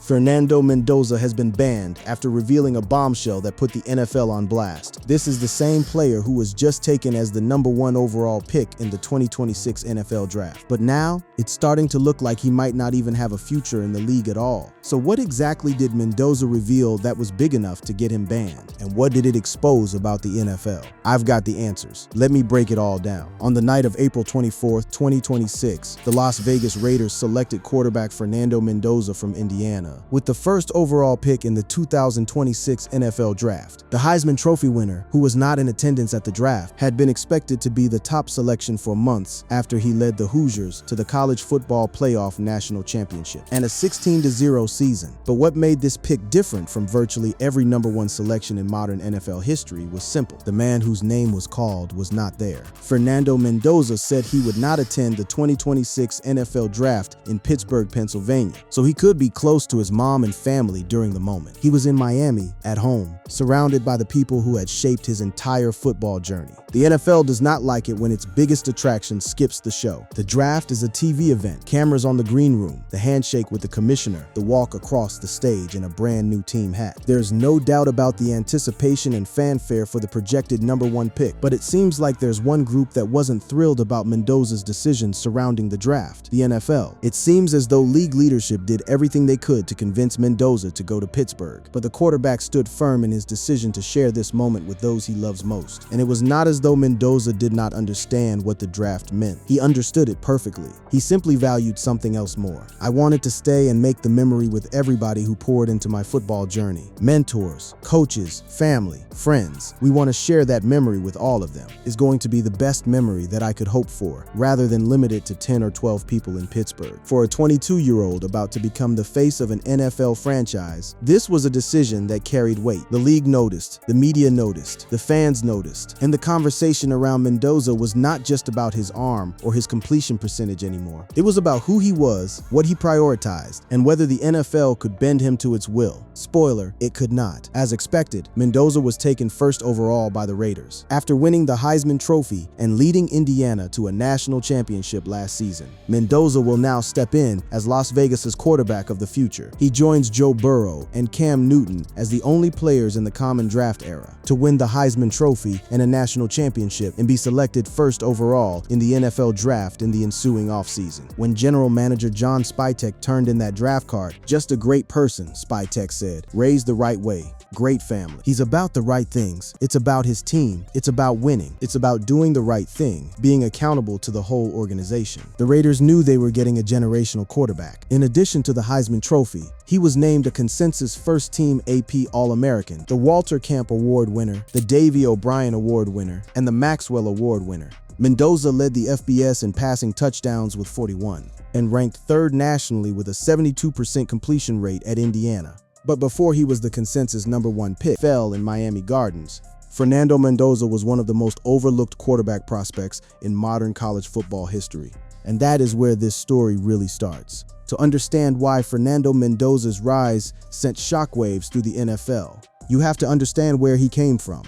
Fernando Mendoza has been banned after revealing a bombshell that put the NFL on blast. This is the same player who was just taken as the #1 overall pick in the 2026 NFL Draft. But now, it's starting to look like he might not even have a future in the league at all. So what exactly did Mendoza reveal that was big enough to get him banned? And what did it expose about the NFL? I've got the answers. Let me break it all down. On the night of April 24th, 2026, the Las Vegas Raiders selected quarterback Fernando Mendoza from Indiana with the first overall pick in the 2026 NFL Draft. The Heisman Trophy winner, who was not in attendance at the draft, had been expected to be the top selection for months after he led the Hoosiers to the College Football Playoff National Championship and a 16-0 season. But what made this pick different from virtually every #1 selection in modern NFL history was simple. The man whose name was called was not there. Fernando Mendoza said he would not attend the 2026 NFL Draft in Pittsburgh, Pennsylvania, so he could be close to his mom and family during the moment. He was in Miami, at home, surrounded by the people who had shaped his entire football journey. The NFL does not like it when its biggest attraction skips the show. The draft is a TV event, cameras on the green room, the handshake with the commissioner, the walk across the stage in a brand new team hat. There's no doubt about the anticipation and fanfare for the projected #1 pick, but it seems like there's one group that wasn't thrilled about Mendoza's decision surrounding the draft, the NFL. It seems as though league leadership did everything they could to convince Mendoza to go to Pittsburgh, but the quarterback stood firm in his decision to share this moment with those he loves most. And it was not as though Mendoza did not understand what the draft meant. He understood it perfectly. He simply valued something else more. I wanted to stay and make the memory with everybody who poured into my football journey. Mentors, coaches, family, friends. We want to share that memory with all of them. It's going to be the best memory that I could hope for, rather than limit it to 10 or 12 people in Pittsburgh. For a 22-year-old about to become the face of an NFL franchise, this was a decision that carried weight. The league noticed, the media noticed, the fans noticed, and the conversation around Mendoza was not just about his arm or his completion percentage anymore. It was about who he was, what he prioritized, and whether the NFL could bend him to its will. Spoiler, it could not. As expected, Mendoza was taken first overall by the Raiders, after winning the Heisman Trophy and leading Indiana to a national championship last season. Mendoza will now step in as Las Vegas's quarterback of the future. He joins Joe Burrow and Cam Newton as the only players in the common draft era to win the Heisman Trophy and a national championship and be selected first overall in the NFL Draft in the ensuing offseason. When general manager John Spytek turned in that draft card, "Just a great person," Spytek said, "raised the right way. Great family. He's about the right things. It's about his team. It's about winning. It's about doing the right thing, being accountable to the whole organization." The Raiders knew they were getting a generational quarterback. In addition to the Heisman Trophy, he was named a consensus first-team AP All-American, the Walter Camp Award winner, the Davey O'Brien Award winner, and the Maxwell Award winner. Mendoza led the FBS in passing touchdowns with 41 and ranked third nationally with a 72% completion rate at Indiana. But before he was the consensus #1 pick, fell in Miami Gardens. Fernando Mendoza was one of the most overlooked quarterback prospects in modern college football history. And that is where this story really starts. To understand why Fernando Mendoza's rise sent shockwaves through the NFL, you have to understand where he came from.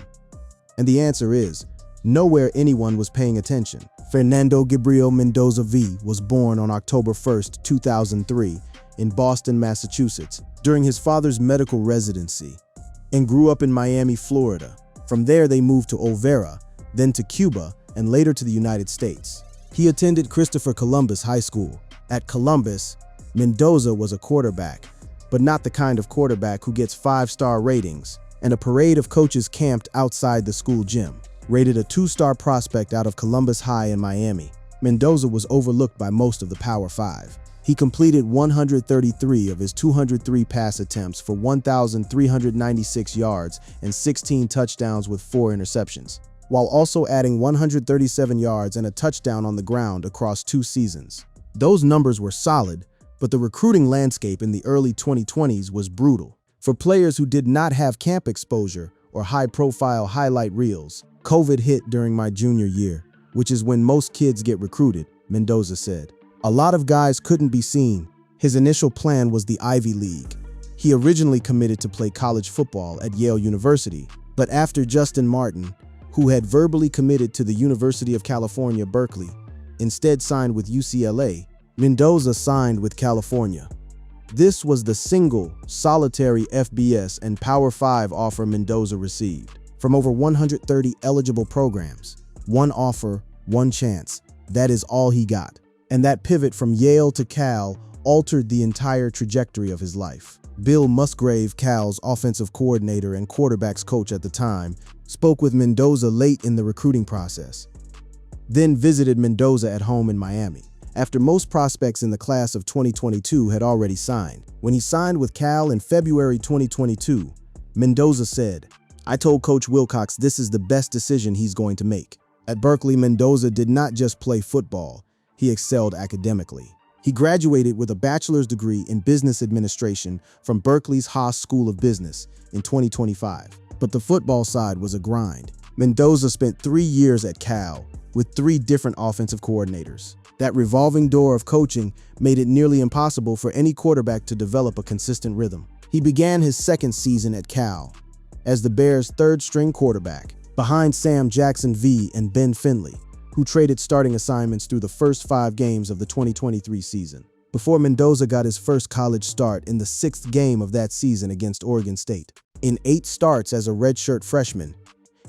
And the answer is, nowhere anyone was paying attention. Fernando Gabriel Mendoza V was born on October 1st, 2003, in Boston, Massachusetts, during his father's medical residency, and grew up in Miami, Florida. From there, they moved to Olvera, then to Cuba, and later to the United States. He attended Christopher Columbus High School. At Columbus, Mendoza was a quarterback, but not the kind of quarterback who gets 5-star ratings, and a parade of coaches camped outside the school gym. Rated a 2-star prospect out of Columbus High in Miami, Mendoza was overlooked by most of the Power 5. He completed 133 of his 203 pass attempts for 1,396 yards and 16 touchdowns with 4 interceptions, while also adding 137 yards and a touchdown on the ground across 2 seasons. Those numbers were solid, but the recruiting landscape in the early 2020s was brutal. For players who did not have camp exposure or high-profile highlight reels, "COVID hit during my junior year, which is when most kids get recruited," Mendoza said. "A lot of guys couldn't be seen." His initial plan was the Ivy League. He originally committed to play college football at Yale University, but after Justin Martin, who had verbally committed to the University of California, Berkeley, instead signed with UCLA, Mendoza signed with California. This was the single, solitary FBS and Power 5 offer Mendoza received. From over 130 eligible programs, one offer, one chance. That is all he got. And that pivot from Yale to Cal altered the entire trajectory of his life. Bill Musgrave, Cal's offensive coordinator and quarterbacks coach at the time, spoke with Mendoza late in the recruiting process, then visited Mendoza at home in Miami, after most prospects in the class of 2022 had already signed. When he signed with Cal in February 2022, Mendoza said, "I told Coach Wilcox this is the best decision he's going to make." At Berkeley, Mendoza did not just play football, he excelled academically. He graduated with a bachelor's degree in business administration from Berkeley's Haas School of Business in 2025. But the football side was a grind. Mendoza spent 3 years at Cal with 3 different offensive coordinators. That revolving door of coaching made it nearly impossible for any quarterback to develop a consistent rhythm. He began his second season at Cal as the Bears' third-string quarterback, behind Sam Jackson V and Ben Finley, who traded starting assignments through the first 5 games of the 2023 season, before Mendoza got his first college start in the 6th game of that season against Oregon State. In 8 starts as a redshirt freshman,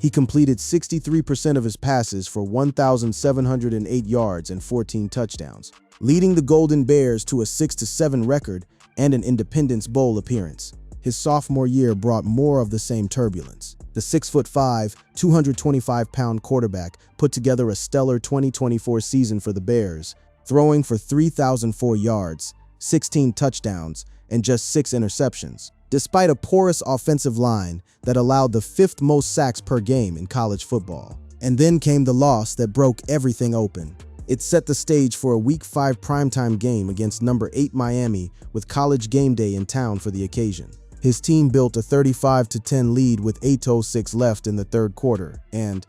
he completed 63% of his passes for 1,708 yards and 14 touchdowns, leading the Golden Bears to a 6-7 record and an Independence Bowl appearance. His sophomore year brought more of the same turbulence. The 6'5", 225-pound quarterback put together a stellar 2024 season for the Bears, throwing for 3,004 yards, 16 touchdowns, and just 6 interceptions, despite a porous offensive line that allowed the 5th most sacks per game in college football. And then came the loss that broke everything open. It set the stage for a Week 5 primetime game against number 8 Miami with College Game Day in town for the occasion. His team built a 35-10 lead with 8:06 left in the third quarter and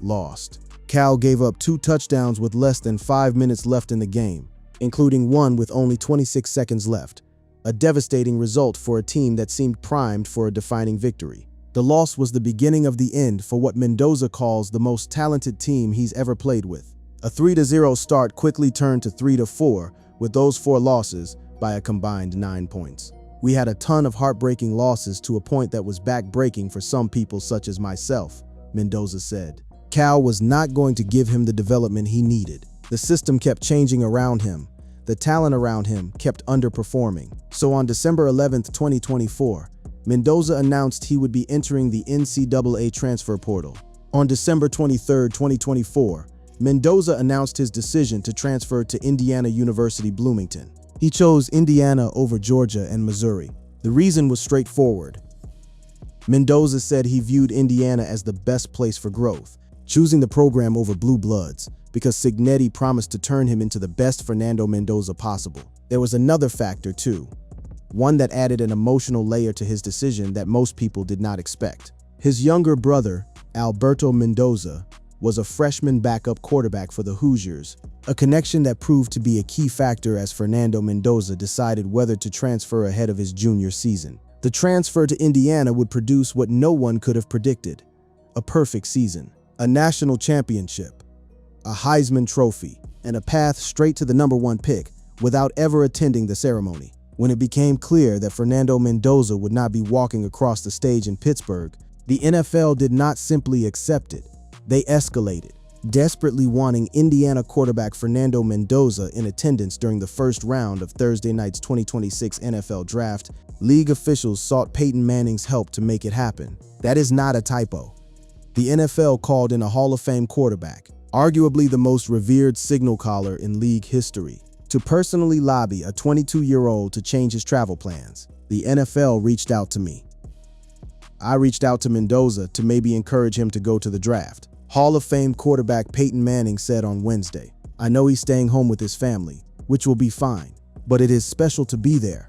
lost. Cal gave up 2 touchdowns with less than 5 minutes left in the game, including one with only 26 seconds left, a devastating result for a team that seemed primed for a defining victory. The loss was the beginning of the end for what Mendoza calls the most talented team he's ever played with. A 3-0 start quickly turned to 3-4, with those 4 losses by a combined 9 points. "We had a ton of heartbreaking losses to a point that was back-breaking for some people such as myself," Mendoza said. Cal was not going to give him the development he needed. The system kept changing around him. The talent around him kept underperforming. So on December 11, 2024, Mendoza announced he would be entering the NCAA transfer portal. On December 23, 2024, Mendoza announced his decision to transfer to Indiana University Bloomington. He chose Indiana over Georgia and Missouri. The reason was straightforward. Mendoza said he viewed Indiana as the best place for growth, choosing the program over blue bloods because Cignetti promised to turn him into the best Fernando Mendoza possible. There was another factor too, one that added an emotional layer to his decision that most people did not expect. His younger brother, Alberto Mendoza, was a freshman backup quarterback for the Hoosiers, a connection that proved to be a key factor as Fernando Mendoza decided whether to transfer ahead of his junior season. The transfer to Indiana would produce what no one could have predicted: a perfect season, a national championship, a Heisman Trophy, and a path straight to the #1 pick without ever attending the ceremony. When it became clear that Fernando Mendoza would not be walking across the stage in Pittsburgh, the NFL did not simply accept it. They escalated, desperately wanting Indiana quarterback Fernando Mendoza in attendance during the first round of Thursday night's 2026 NFL Draft. League officials sought Peyton Manning's help to make it happen. That is not a typo. The NFL called in a Hall of Fame quarterback, arguably the most revered signal caller in league history, to personally lobby a 22-year-old to change his travel plans. The NFL reached out to me. I reached out to Mendoza to maybe encourage him to go to the draft. Hall of Fame quarterback Peyton Manning said on Wednesday, "I know he's staying home with his family, which will be fine, but it is special to be there.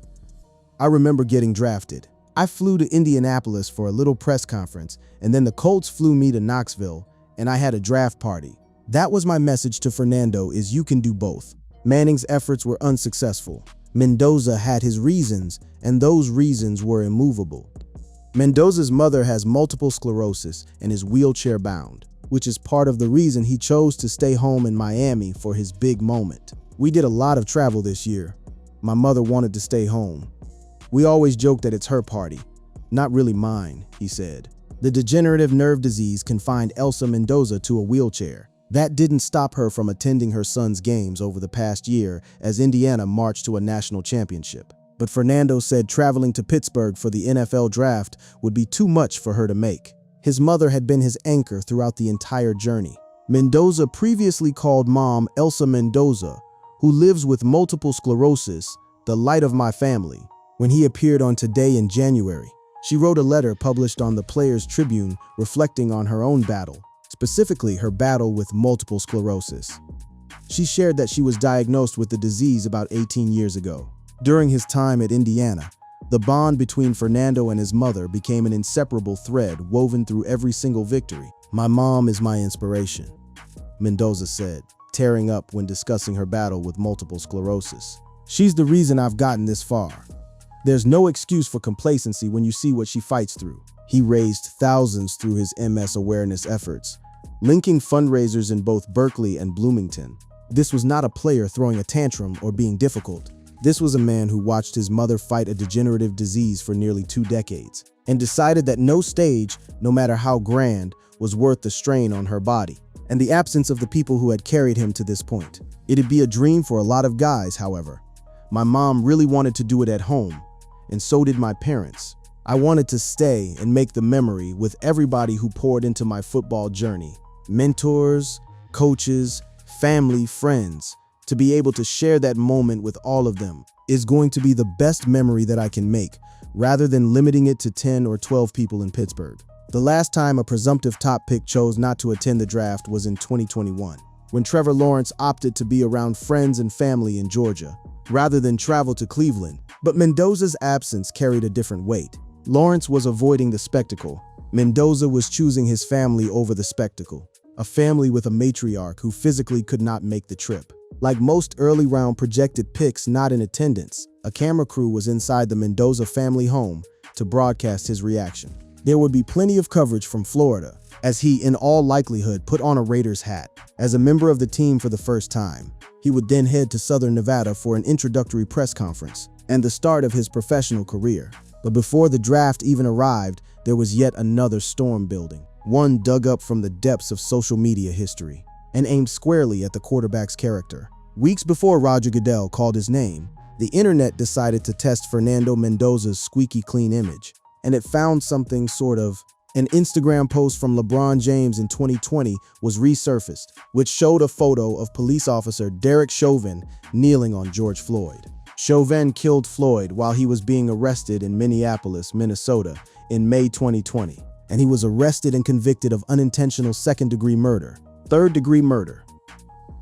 I remember getting drafted. I flew to Indianapolis for a little press conference, and then the Colts flew me to Knoxville, and I had a draft party. That was my message to Fernando: is you can do both." Manning's efforts were unsuccessful. Mendoza had his reasons, and those reasons were immovable. Mendoza's mother has multiple sclerosis and is wheelchair-bound, which is part of the reason he chose to stay home in Miami for his big moment. "We did a lot of travel this year. My mother wanted to stay home. We always joke that it's her party. Not really mine, he said. The degenerative nerve disease confined Elsa Mendoza to a wheelchair. That didn't stop her from attending her son's games over the past year as Indiana marched to a national championship. But Fernando said traveling to Pittsburgh for the NFL draft would be too much for her to make. His mother had been his anchor throughout the entire journey. Mendoza previously called mom Elsa Mendoza, who lives with multiple sclerosis, the light of my family, when he appeared on Today in January. She wrote a letter published on the Players Tribune reflecting on her own battle, specifically her battle with multiple sclerosis. She shared that she was diagnosed with the disease about 18 years ago. During his time at Indiana, the bond between Fernando and his mother became an inseparable thread woven through every single victory. My mom is my inspiration, Mendoza said, tearing up when discussing her battle with multiple sclerosis. She's the reason I've gotten this far. There's no excuse for complacency when you see what she fights through. He raised thousands through his MS awareness efforts, linking fundraisers in both Berkeley and Bloomington. This was not a player throwing a tantrum or being difficult. This was a man who watched his mother fight a degenerative disease for nearly 2 decades and decided that no stage, no matter how grand, was worth the strain on her body and the absence of the people who had carried him to this point. It'd be a dream for a lot of guys, however. My mom really wanted to do it at home, and so did my parents. I wanted to stay and make the memory with everybody who poured into my football journey. Mentors, coaches, family, friends. To be able to share that moment with all of them is going to be the best memory that I can make, rather than limiting it to 10 or 12 people in Pittsburgh. The last time a presumptive top pick chose not to attend the draft was in 2021, when Trevor Lawrence opted to be around friends and family in Georgia, rather than travel to Cleveland. But Mendoza's absence carried a different weight. Lawrence was avoiding the spectacle. Mendoza was choosing his family over the spectacle, a family with a matriarch who physically could not make the trip. Like most early round projected picks not in attendance, a camera crew was inside the Mendoza family home to broadcast his reaction. There would be plenty of coverage from Florida, as he, in all likelihood, put on a Raiders hat. As a member of the team for the first time, he would then head to Southern Nevada for an introductory press conference and the start of his professional career. But before the draft even arrived, there was yet another storm building, one dug up from the depths of social media history and aimed squarely at the quarterback's character. Weeks before Roger Goodell called his name, the internet decided to test Fernando Mendoza's squeaky clean image, and it found something sort of. An Instagram post from LeBron James in 2020 was resurfaced, which showed a photo of police officer Derek Chauvin kneeling on George Floyd. Chauvin killed Floyd while he was being arrested in Minneapolis, Minnesota in May 2020, and he was arrested and convicted of unintentional second-degree murder, third-degree murder,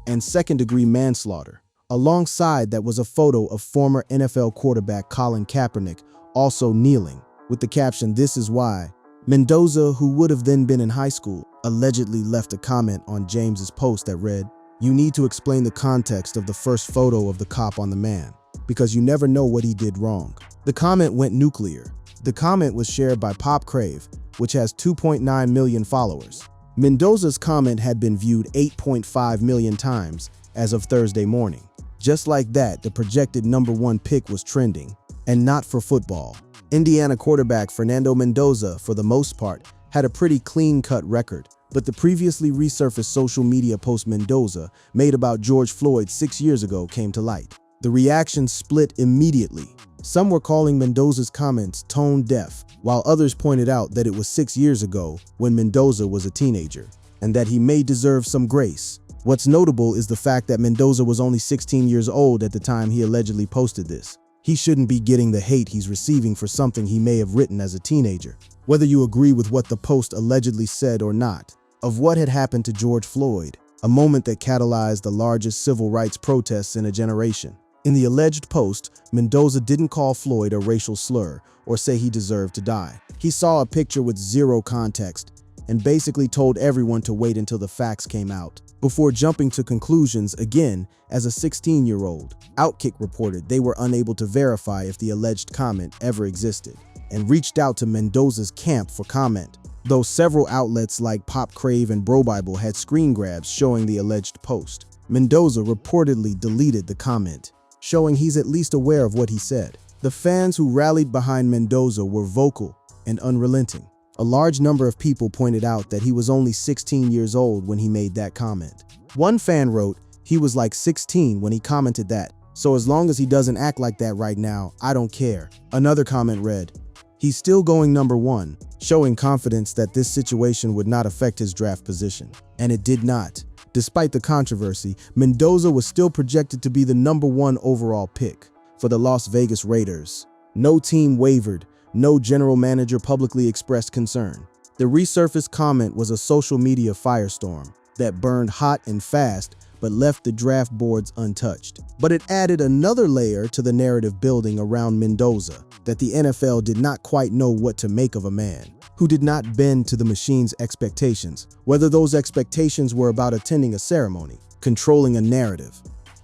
and second-degree manslaughter. Alongside that was a photo of former NFL quarterback Colin Kaepernick also kneeling, with the caption, "This is why." Mendoza, who would have then been in high school, allegedly left a comment on James's post that read, "You need to explain the context of the first photo of the cop on the man, because you never know what he did wrong." The comment went nuclear. The comment was shared by Pop Crave, which has 2.9 million followers. Mendoza's comment had been viewed 8.5 million times as of Thursday morning. Just like that, the projected #1 pick was trending, and not for football. Indiana quarterback Fernando Mendoza, for the most part, had a pretty clean-cut record, but the previously resurfaced social media post Mendoza made about George Floyd 6 years ago came to light. The reaction split immediately. Some were calling Mendoza's comments tone deaf, while others pointed out that it was 6 years ago when Mendoza was a teenager, and that he may deserve some grace. What's notable is the fact that Mendoza was only 16 years old at the time he allegedly posted this. He shouldn't be getting the hate he's receiving for something he may have written as a teenager. Whether you agree with what the post allegedly said or not, of what had happened to George Floyd, a moment that catalyzed the largest civil rights protests in a generation. In the alleged post, Mendoza didn't call Floyd a racial slur or say he deserved to die. He saw a picture with zero context and basically told everyone to wait until the facts came out before jumping to conclusions again as a 16-year-old. Outkick reported they were unable to verify if the alleged comment ever existed and reached out to Mendoza's camp for comment, though several outlets like Pop Crave and Bro Bible had screen grabs showing the alleged post. Mendoza reportedly deleted the comment. showing he's at least aware of what he said. The fans who rallied behind Mendoza were vocal and unrelenting. A large number of people pointed out that he was only 16 years old when he made that comment. One fan wrote, "He was like 16 when he commented that, so as long as he doesn't act like that right now, I don't care." Another comment read, "He's still going number 1, showing confidence that this situation would not affect his draft position." And it did not. Despite the controversy, Mendoza was still projected to be the number 1 overall pick for the Las Vegas Raiders. No team wavered. No general manager publicly expressed concern. The resurfaced comment was a social media firestorm that burned hot and fast but left the draft boards untouched. But it added another layer to the narrative building around Mendoza, that the NFL did not quite know what to make of a man who did not bend to the machine's expectations, whether those expectations were about attending a ceremony, controlling a narrative,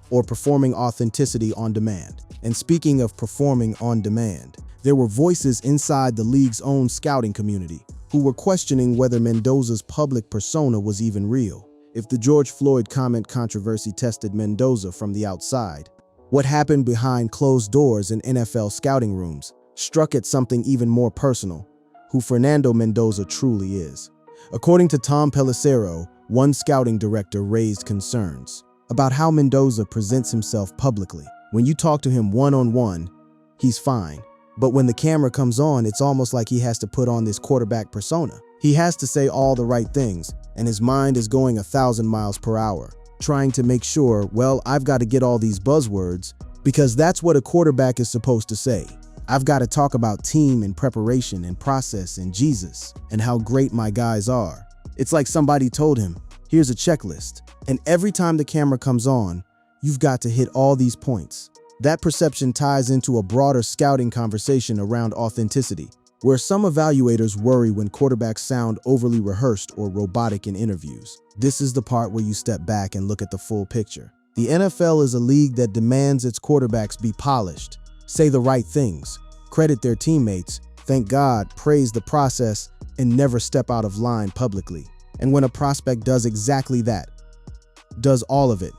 or performing authenticity on demand. And speaking of performing on demand, there were voices inside the league's own scouting community who were questioning whether Mendoza's public persona was even real. If the George Floyd comment controversy tested Mendoza from the outside, what happened behind closed doors in NFL scouting rooms struck at something even more personal: who Fernando Mendoza truly is. According to Tom Pelissero, one scouting director raised concerns about how Mendoza presents himself publicly. When you talk to him one-on-one, he's fine. But when the camera comes on, it's almost like he has to put on this quarterback persona. He has to say all the right things, and his mind is going 1,000 miles per hour, trying to make sure, well, I've got to get all these buzzwords, because that's what a quarterback is supposed to say. I've got to talk about team and preparation and process and Jesus and how great my guys are. It's like somebody told him, here's a checklist, and every time the camera comes on, you've got to hit all these points. That perception ties into a broader scouting conversation around authenticity, where some evaluators worry when quarterbacks sound overly rehearsed or robotic in interviews. This is the part where you step back and look at the full picture. The NFL is a league that demands its quarterbacks be polished, say the right things, credit their teammates, thank God, praise the process, and never step out of line publicly. And when a prospect does exactly that, does all of it,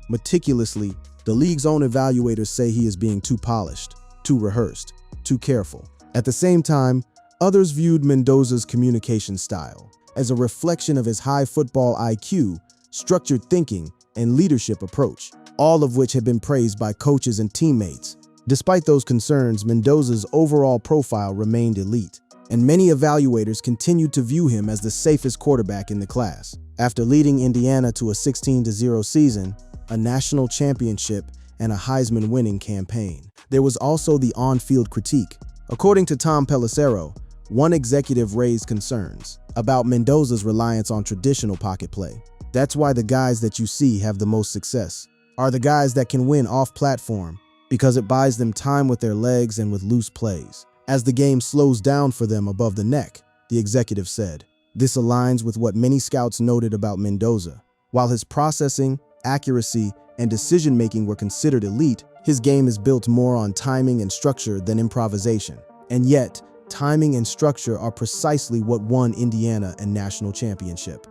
meticulously, the league's own evaluators say he is being too polished, too rehearsed, too careful. At the same time, others viewed Mendoza's communication style as a reflection of his high football IQ, structured thinking, and leadership approach, all of which had been praised by coaches and teammates. Despite those concerns, Mendoza's overall profile remained elite, and many evaluators continued to view him as the safest quarterback in the class. After leading Indiana to a 16-0 season, a national championship, and a Heisman-winning campaign, there was also the on-field critique. According to Tom Pelissero, one executive raised concerns about Mendoza's reliance on traditional pocket play. That's why the guys that you see have the most success are the guys that can win off-platform, because it buys them time with their legs and with loose plays, as the game slows down for them above the neck, the executive said. This aligns with what many scouts noted about Mendoza. While his processing, accuracy, and decision-making were considered elite, his game is built more on timing and structure than improvisation. And yet, timing and structure are precisely what won Indiana a national championship.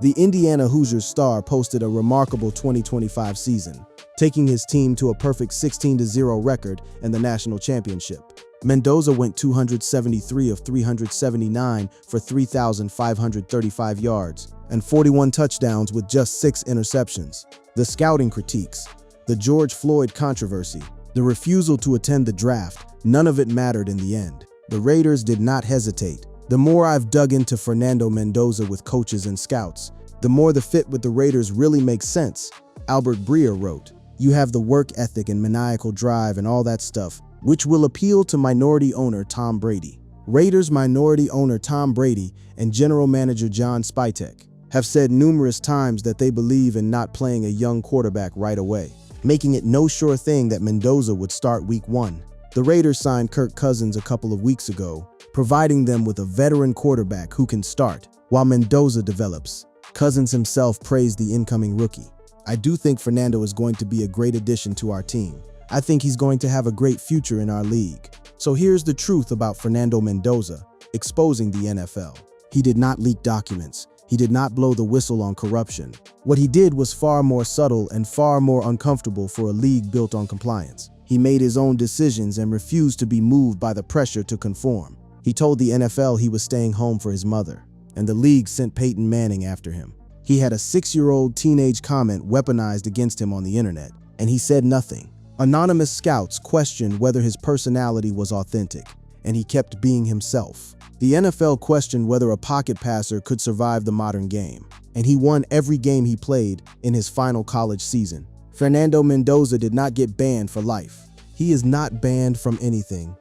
The Indiana Hoosiers star posted a remarkable 2025 season, taking his team to a perfect 16-0 record in the national championship. Mendoza went 273 of 379 for 3,535 yards and 41 touchdowns with just 6 interceptions. The scouting critiques, the George Floyd controversy, the refusal to attend the draft, none of it mattered in the end. The Raiders did not hesitate. The more I've dug into Fernando Mendoza with coaches and scouts, the more the fit with the Raiders really makes sense. Albert Breer wrote, "You have the work ethic and maniacal drive and all that stuff, which will appeal to minority owner Tom Brady." Raiders minority owner Tom Brady and general manager John Spytek have said numerous times that they believe in not playing a young quarterback right away, making it no sure thing that Mendoza would start week 1. The Raiders signed Kirk Cousins a couple of weeks ago, providing them with a veteran quarterback who can start, while Mendoza develops. Cousins himself praised the incoming rookie. "I do think Fernando is going to be a great addition to our team. I think he's going to have a great future in our league." So here's the truth about Fernando Mendoza, exposing the NFL. He did not leak documents. He did not blow the whistle on corruption. What he did was far more subtle and far more uncomfortable for a league built on compliance. He made his own decisions and refused to be moved by the pressure to conform. He told the NFL he was staying home for his mother, and the league sent Peyton Manning after him. He had a 6-year-old teenage comment weaponized against him on the internet, and he said nothing. Anonymous scouts questioned whether his personality was authentic, and he kept being himself. The NFL questioned whether a pocket passer could survive the modern game, and he won every game he played in his final college season. Fernando Mendoza did not get banned for life. He is not banned from anything.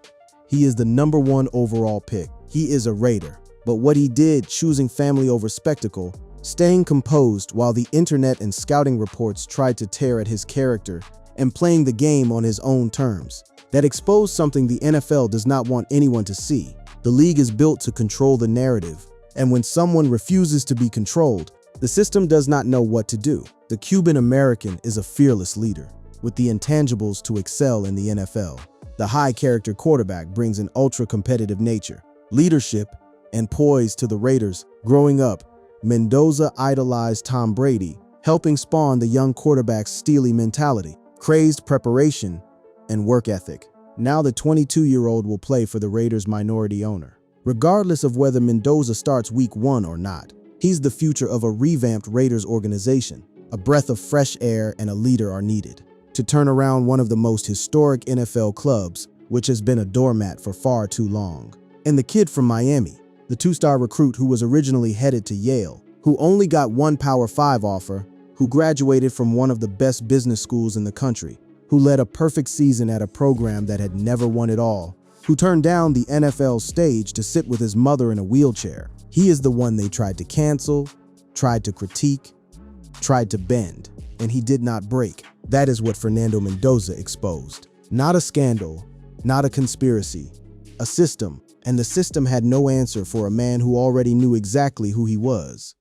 He is the #1 overall pick. He is a Raider. But what he did, choosing family over spectacle, staying composed while the internet and scouting reports tried to tear at his character, and playing the game on his own terms, that exposed something the NFL does not want anyone to see. The league is built to control the narrative, and when someone refuses to be controlled, the system does not know what to do. The Cuban American is a fearless leader, with the intangibles to excel in the NFL. The high-character quarterback brings an ultra-competitive nature, leadership, and poise to the Raiders. Growing up, Mendoza idolized Tom Brady, helping spawn the young quarterback's steely mentality, crazed preparation, and work ethic. Now the 22-year-old will play for the Raiders' minority owner. Regardless of whether Mendoza starts week 1 or not, he's the future of a revamped Raiders organization. A breath of fresh air and a leader are needed to turn around one of the most historic NFL clubs, which has been a doormat for far too long. And the kid from Miami, the 2-star recruit who was originally headed to Yale, who only got one Power 5 offer, who graduated from one of the best business schools in the country, who led a perfect season at a program that had never won it all, who turned down the NFL stage to sit with his mother in a wheelchair. He is the one they tried to cancel, tried to critique, tried to bend, and he did not break. That is what Fernando Mendoza exposed. Not a scandal, not a conspiracy, a system, and the system had no answer for a man who already knew exactly who he was.